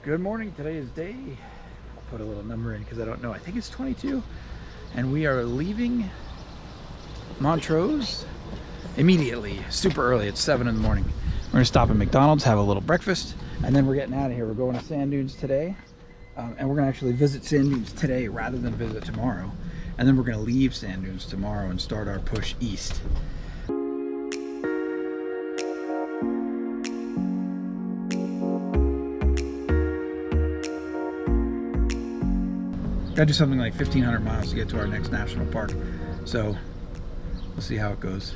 Good morning. Today is day, I'll put a little number in because I don't know. I think it's 22. And we are leaving Montrose immediately, super early. It's 7 in the morning. We're gonna stop at McDonald's, have a little breakfast, and then we're getting out of here. We're going to Sand Dunes today. And we're gonna actually visit Sand Dunes today rather than visit tomorrow. And then we're gonna leave Sand Dunes tomorrow and start our push east. Gotta do something like 1,500 miles to get to our next national park. So we'll see how it goes.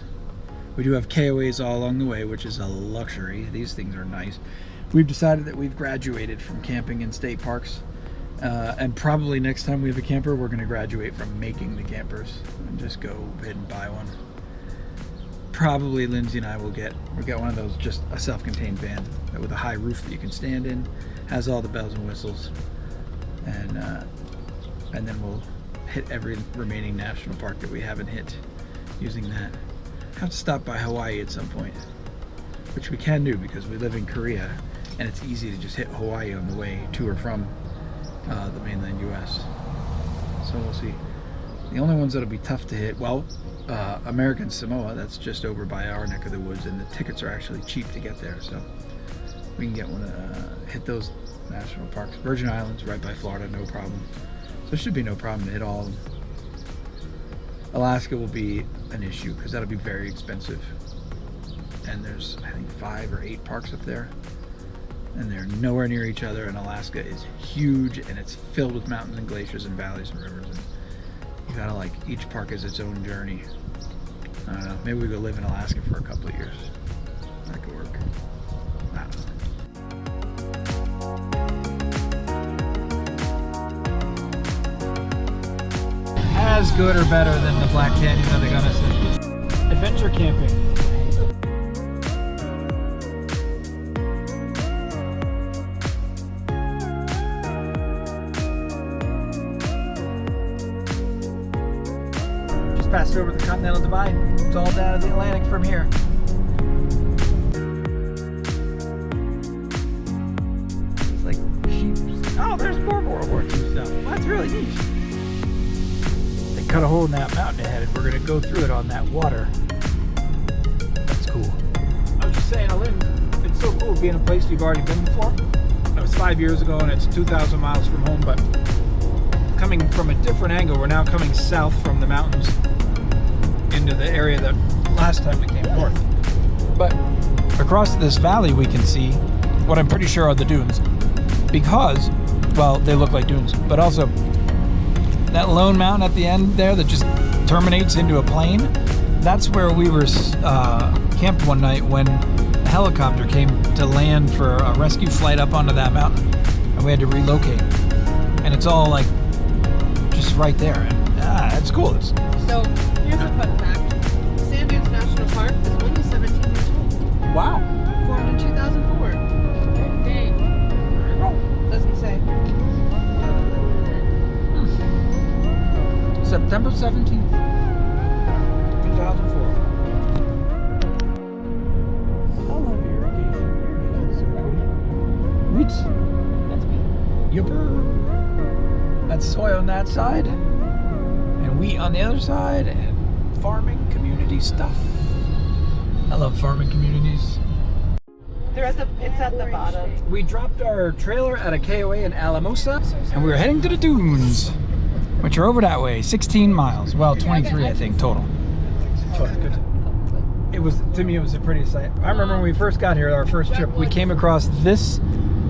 We do have KOAs all along the way, which is a luxury. These things are nice. We've decided that we've graduated from camping in state parks. And probably next time we have a camper, we're gonna graduate from making the campers and just go ahead and buy one. Probably Lindsay and I will get one of those, just a self-contained van with a high roof that you can stand in, has all the bells and whistles, and then we'll hit every remaining national park that we haven't hit using that. Have to stop by Hawaii at some point, which we can do because we live in Korea and it's easy to just hit Hawaii on the way to or from the mainland US. So we'll see. The only ones that'll be tough to hit, well, American Samoa, that's just over by our neck of the woods, and the tickets are actually cheap to get there, so we can get one, hit those national parks. Virgin Islands right by Florida, no problem. So it should be no problem to hit all of them. Alaska will be an issue because that'll be very expensive. And there's, I think, 5 or 8 parks up there. And they're nowhere near each other, and Alaska is huge and it's filled with mountains and glaciers and valleys and rivers. And you gotta, like, each park is its own journey. I don't know, maybe we go live in Alaska for a couple of years. That could work. I don't know. As good or better than the Black Canyon, are they gonna say? Adventure camping. Just passed over the Continental Divide. It's all down to the Atlantic from here. It's like sheep. Oh, there's more World War II stuff. Well, that's really neat. Cut a hole in that mountain ahead and we're gonna go through it on that water. That's cool. I was just saying, Lynn, it's so cool being a place you've already been before. That was 5 years ago and it's 2,000 miles from home, but coming from a different angle, we're now coming south from the mountains into the area that last time we came north. But across this valley we can see what I'm pretty sure are the dunes, because, well, they look like dunes, but also that lone mountain at the end there that just terminates into a plain, that's where we were camped one night when a helicopter came to land for a rescue flight up onto that mountain, and we had to relocate. And it's all like just right there, and it's cool. So here's a fun fact: Sand Dunes National Park is only 17 years old. Wow. Formed in 2004. Dang. Doesn't say. September 17th, 2004. I love irrigation. Irrigation's so cool. Roots. That's me. Yupper. That's soy on that side, and wheat on the other side, and farming community stuff. I love farming communities. It's at the bottom. We dropped our trailer at a KOA in Alamosa, and we were heading to the dunes, which are over that way, 16 miles. Well, 23, I think, total. It was, to me, it was a pretty sight. I remember when we first got here, our first trip, we came across this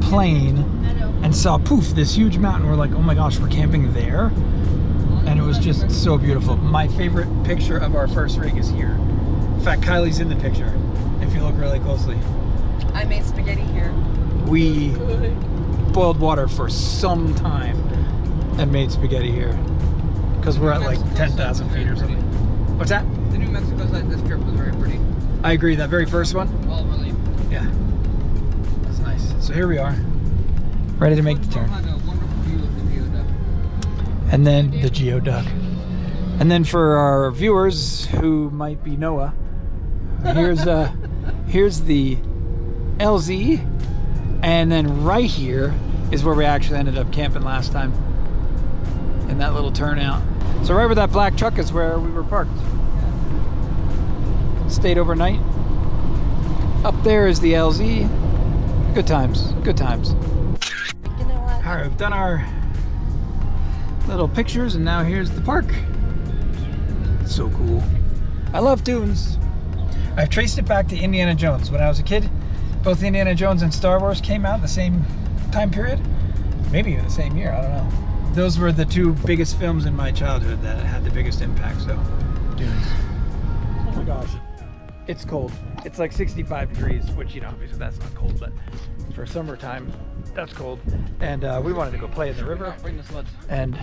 plain and saw, poof, this huge mountain. We're like, oh my gosh, we're camping there? And it was just so beautiful. My favorite picture of our first rig is here. In fact, Kylie's in the picture, if you look really closely. I made spaghetti here. We boiled water for some time and made spaghetti here because we're at like 10,000 feet or something. What's that? The New Mexico side of this trip was very pretty. I agree, that very first one? Well, really. Yeah. That's nice. So here we are, ready to make the turn. Had a wonderful view of the geoduck. And then the geoduck. And then for our viewers who might be Noah, here's the LZ, and then right here is where we actually ended up camping last time, in that little turnout. So right where that black truck is where we were parked. Stayed overnight. Up there is the LZ. Good times, good times. You know what? All right, we've done our little pictures and now here's the park. It's so cool. I love dunes. I've traced it back to Indiana Jones. When I was a kid, both Indiana Jones and Star Wars came out in the same time period. Maybe even the same year, I don't know. Those were the two biggest films in my childhood that had the biggest impact, so dunes. Oh my gosh. It's cold. It's like 65 degrees, which, you know, obviously that's not cold, but for summertime, that's cold. And we wanted to go play in the river. Bring the sleds. And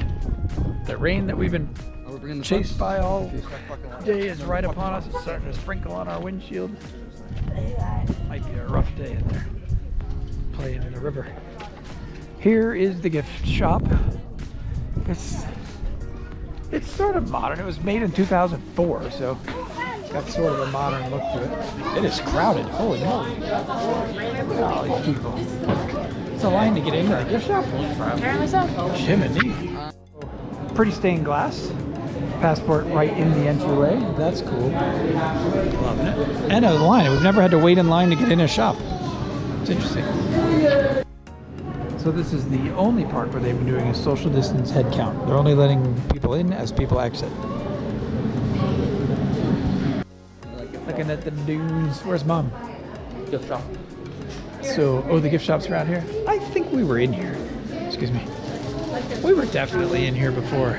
the rain that we've been We're bringing the chased sleds. by all day is right upon us. It's starting to sprinkle on our windshield. Might be a rough day in there, playing in the river. Here is the gift shop. It's sort of modern. It was made in 2004, so it's got sort of a modern look to it. It is crowded. Holy moly. Look at all these people. It's a line to get into the gift shop. Jiminy. Pretty stained glass. Passport right in the entryway. That's cool. Loving it. And a line. We've never had to wait in line to get in a shop. It's interesting. So this is the only park where they've been doing a social distance head count. They're only letting people in as people exit. Looking at the dunes. Where's Mom? Gift shop. So, oh, the gift shop's around here? I think we were in here. Excuse me. We were definitely in here before.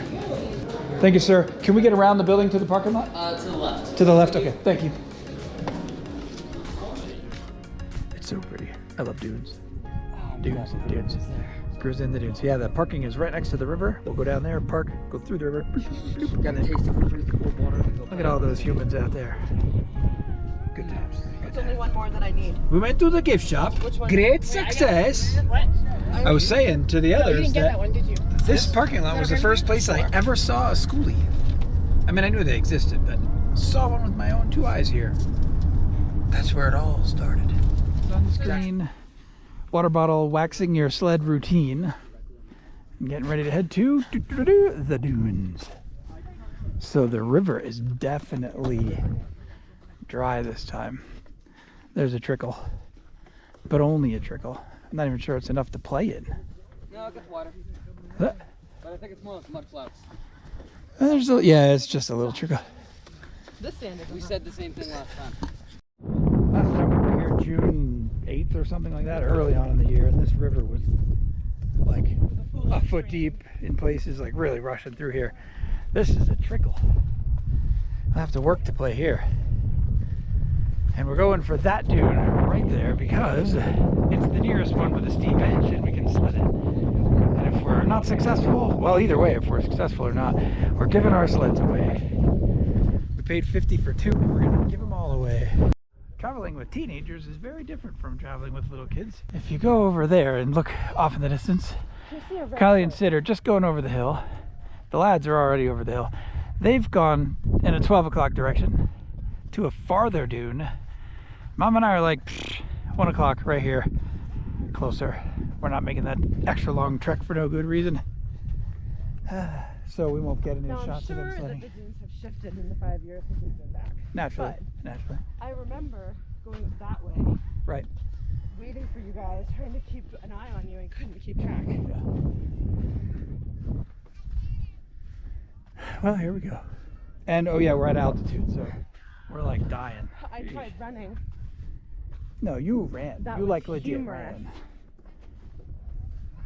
Thank you, sir. Can we get around the building to the parking lot? To the left. To the left, okay. Thank you. It's so pretty. I love dunes. Dunes, dunes. Cruise in the dunes. Yeah, the parking is right next to the river. We'll go down there, park, go through the river. Got the taste of really cold water. Look at all those humans out there. Good times. There's only one more that I need. We went to the gift shop. Which one? Great success. What? I was saying to the No, you others didn't get that one, did you? this parking lot was the first place I ever saw a schoolie. I mean, I knew they existed, but saw one with my own two eyes here. That's where it all started. Sunscreen, water bottle, waxing your sled routine. And getting ready to head to the dunes. So the river is definitely dry this time. There's a trickle, but only a trickle. I'm not even sure it's enough to play in. No, it gets water. But But I think it's more like mud flaps. there's a, yeah, it's just a little trickle. This sand is We said the same thing last time. Last time we were here June 8th or something like that, early on in the year, and this river was like a foot deep in places, like really rushing through here. This is a trickle. I have to work to play here. And we're going for that dune right there because it's the nearest one with a steep edge and we can sled it. And if we're not successful, well, either way, if we're successful or not, we're giving our sleds away. We paid 50 for two, and we're gonna give them all away. Traveling with teenagers is very different from traveling with little kids. If you go over there and look off in the distance, Kylie and Sid are just going over the hill. The lads are already over the hill. They've gone in a 12 o'clock direction to a farther dune. Mom and I are like 1 o'clock right here, closer. We're not making that extra long trek for no good reason. So we won't get any shots of them that sledding. the dunes have shifted in the 5 years since we've been back. Naturally, But naturally. I remember going that way, Right. waiting for you guys, trying to keep an eye on you and couldn't keep track. Yeah. Well, here we go. And oh yeah, we're at altitude, so we're like dying. I tried running. No, you ran. That You was like legit humorous. ran.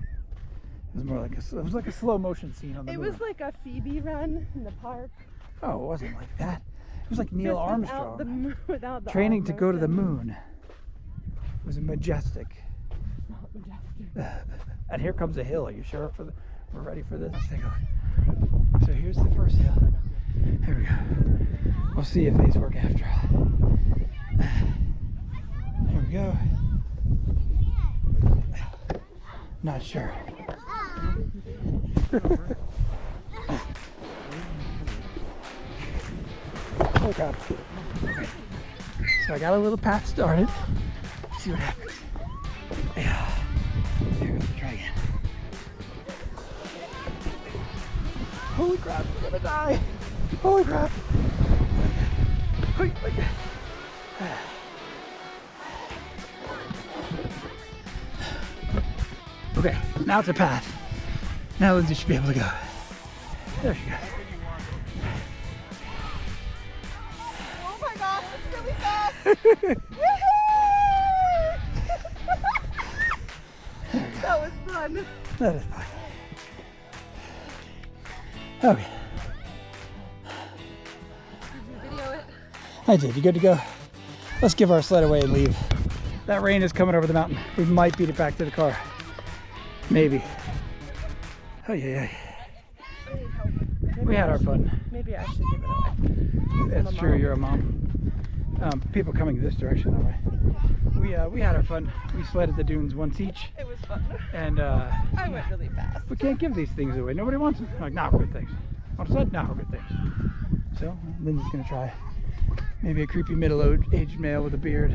It was more like it was like a slow motion scene on the It moon. was like a Phoebe run in the park. Oh, it wasn't like that. It was like Neil Just Armstrong without the training arm to go to the motion. moon. It was majestic. Not majestic. And here comes a hill. Are you sure we're ready for this? Let's take a look. So here's the first hill. Here we go. We'll see if these work after all. Here we go. Not sure. Oh God. Okay. So I got a little path started. Let's see what happens. Yeah. There goes the try again. crap, I'm gonna die. Holy crap. Okay, now it's a path. Now Lindsay should be able to go. There she goes. Oh my gosh, it's really fast. That was fun. That is fine. Okay. Did you video it? I did. You good to go? Let's give our sled away and leave. That rain is coming over the mountain. We might beat it back to the car. Maybe. Oh yeah. We had our fun. Maybe I should give it away. It's true. You're a mom. People coming this direction that way. We had our fun. We sledded the dunes once each, It was fun. and I went really fast. we can't give these things away. Nobody wants them. Like, not for good things. Want a sled? Not for good things. So Lindsay's gonna try. Maybe a creepy middle-aged male with a beard,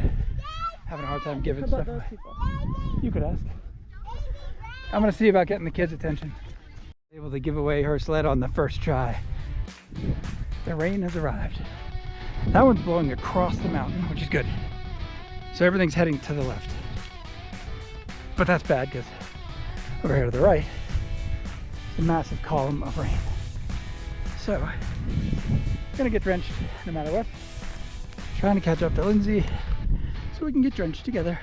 having a hard time giving stuff away. people? You could ask. I'm gonna see about getting the kids' attention. Able to give away her sled on the first try. The rain has arrived. That one's blowing across the mountain, which is good. So everything's heading to the left. But that's bad because over here to the right, it's a massive column of rain. So, gonna get drenched no matter what. Trying to catch up to Lindsay so we can get drenched together.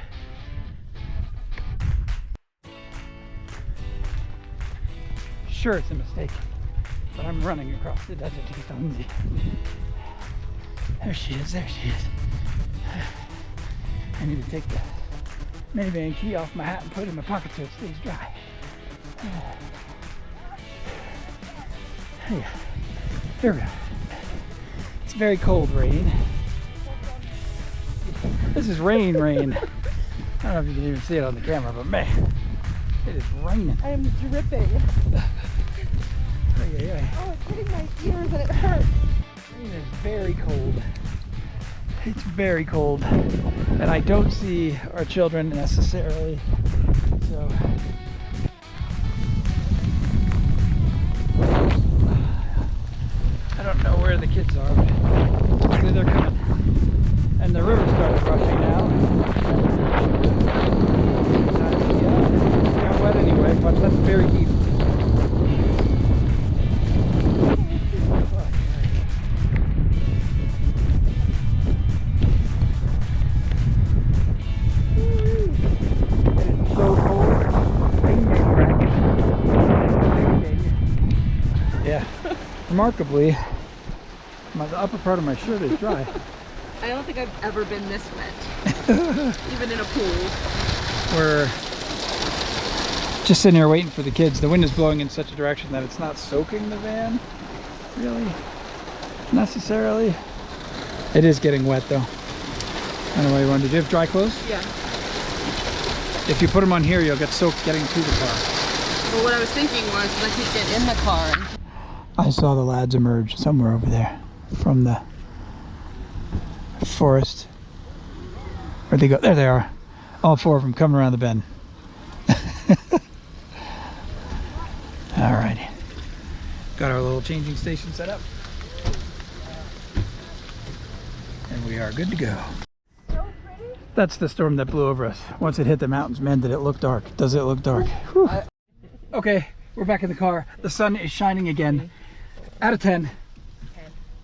Sure, it's a mistake, but I'm running across the desert to get to Lindsay. There she is, there she is. I need to take the minivan key off my hat and put it in my pocket so it stays dry. Hey, here we go. It's very cold rain. This is rain. I don't know if you can even see it on the camera, but man, it is raining. I am dripping. Oh, it's hitting my ears and it hurts. Rain is very cold. It's very cold. And I don't see our children necessarily. So I don't know where the kids are, but hopefully they're coming. And the river started rushing now. It's kind of wet anyway, but that's very deep. So cold. Yeah. Remarkably, the upper part of my shirt is dry. I don't think I've ever been this wet. Even in a pool. We're just sitting here waiting for the kids. The wind is blowing in such a direction that it's not soaking the van, really, necessarily. It is getting wet though. I don't know what you want to do. Do you have dry clothes? Yeah. If you put them on here, you'll get soaked getting to the car. Well, what I was thinking was that I could get in the car and... I saw the lads emerge somewhere over there from the forest. Where'd they go? There they are. All four of them coming around the bend. Alrighty. Got our little changing station set up. And we are good to go. That's the storm that blew over us. Once it hit the mountains, man, did it look dark. Does it look dark? Whew. Okay, we're back in the car. The sun is shining again. Out of 10.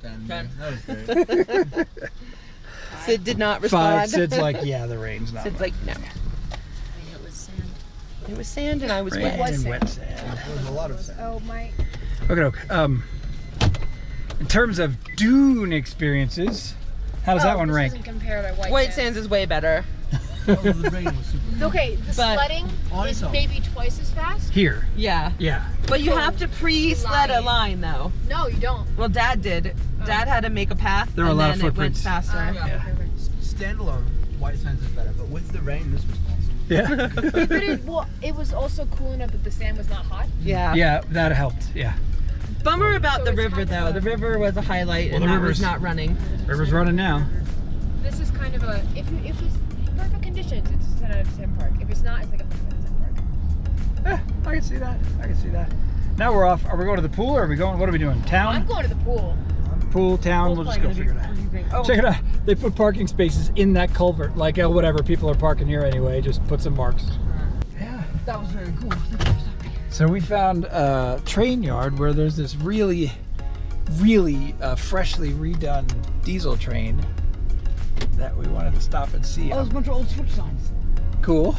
10. That was great. Sid did not respond. 5. Sid's like, yeah, the rain's not. Sid's like, no. It was sand. It was sand and I was rain wet. and wet sand. There was a lot of sand. Oh my. Okay, in terms of dune experiences, how does that one rank? Doesn't compare to White, White Sands is way better. Oh, the rain was super. Okay, the But- sledding On is its own. maybe twice as fast. Here, Yeah. yeah. But you have to pre-sled a line though. No, you don't. Well, Dad did. Dad had to make a path There were a and lot then of footprints. it went faster. Yeah. Standalone, White Sands is better, but with the rain, this was awesome. Yeah. But it was also cool enough that the sand was not hot. Yeah. Yeah, that helped, yeah. Bummer about So the it's river kind of though. a- The river was a highlight Well, and the that was river's- not running. River's running now. This is kind of a if it's perfect conditions, it's a 10 out of 10 park. If it's not, it's like a 5 out of 10 park. I can see that. I can see that. Now we're off. Are we going to the pool or are we going? What are we doing? I'm Town? going to the pool. Pool, town. We'll just go figure it out. Check it out. They put parking spaces in that culvert. Like, whatever. People are parking here anyway. Just put some marks. Yeah. That was very cool. So we found a train yard where there's this really freshly redone diesel train that we wanted to stop and see. Oh, there's a bunch of old switch signs. Cool.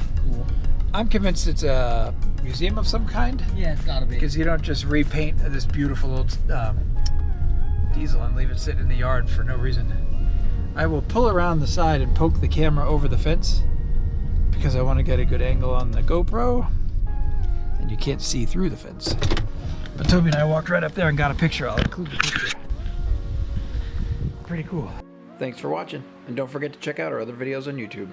I'm convinced it's a museum of some kind. Yeah, it's gotta be. Because you don't just repaint this beautiful old diesel and leave it sitting in the yard for no reason. I will pull around the side and poke the camera over the fence because I want to get a good angle on the GoPro and you can't see through the fence. But Toby and I walked right up there and got a picture. I'll include the picture. Pretty cool. Thanks for watching, and don't forget to check out our other videos on YouTube.